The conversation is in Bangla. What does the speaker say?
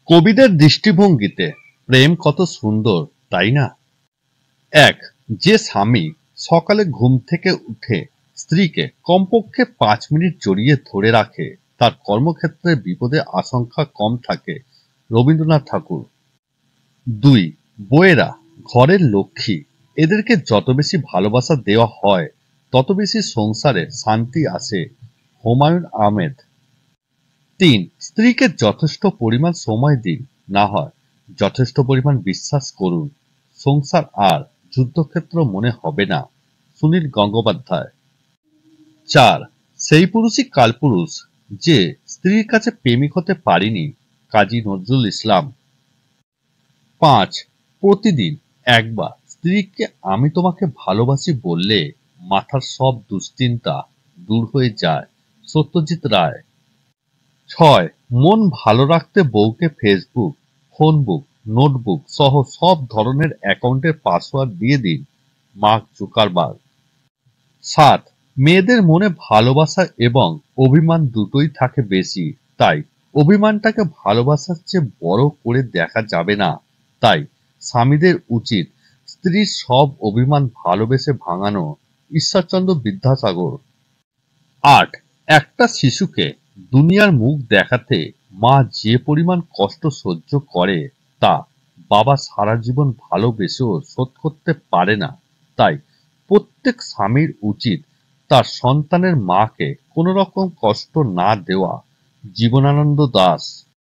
কবিদের দৃষ্টিভঙ্গিতে প্রেম কত সুন্দর, তাই না? এক, যে স্বামী সকালে ঘুম থেকে উঠে স্ত্রীকে কমপক্ষে 5 মিনিট জড়িয়ে ধরে রাখে, তার কর্মক্ষেত্রে বিপদের আশঙ্কা কম থাকে। রবীন্দ্রনাথ ঠাকুর। দুই, বউয়েরা ঘরের লক্ষ্মী, এদেরকে যত বেশি ভালোবাসা দেওয়া হয় তত বেশি সংসারে শান্তি আসে। হুমায়ুন আহমেদ। তিন, স্ত্রীকে যথেষ্ট পরিমাণ সময় দিন, না হয় যথেষ্ট পরিমাণ বিশ্বাস করুন, সংসার আর যুদ্ধক্ষেত্র মনে হবে না। সুনীল গঙ্গোপাধ্যায়। চার, সেই পুরুষই কালপুরুষ যে স্ত্রীর কাছে প্রেমিক হতে পারেনি। কাজী নজরুল ইসলাম। পাঁচ, প্রতিদিন একবার স্ত্রীকে আমি তোমাকে ভালোবাসি বললে মাথার সব দুশ্চিন্তা দূর হয়ে যায়। সত্যজিৎ রায়। ছয়, মন ভালো রাখতে বউকে ফেসবুক, ফোনবুক, নোটবুক সহ সব ধরনের অ্যাকাউন্টের পাসওয়ার্ড দিয়ে দিন। Mark Zuckerberg. সাত, মেয়েদের মনে ভালোবাসা এবং অভিমান দুটোই থাকে বেশি, তাই অভিমানটাকে ভালোবাসার চেয়ে বড় করে দেখা যাবে না। তাই স্বামীদের উচিত স্ত্রীর সব অভিমান ভালোবেসে ভাঙানো। ঈশ্বরচন্দ্র বিদ্যাসাগর। আট, একটা শিশুকে দুনিয়ার মুখ দেখাতে মা যে পরিমাণ কষ্ট সহ্য করে তা বাবা সারা জীবন ভালোবেসেও শোধ করতে পারে না। তাই প্রত্যেক স্বামীর উচিত তার সন্তানের মাকে কোনো রকম কষ্ট না দেওয়া। জীবনানন্দ দাশ।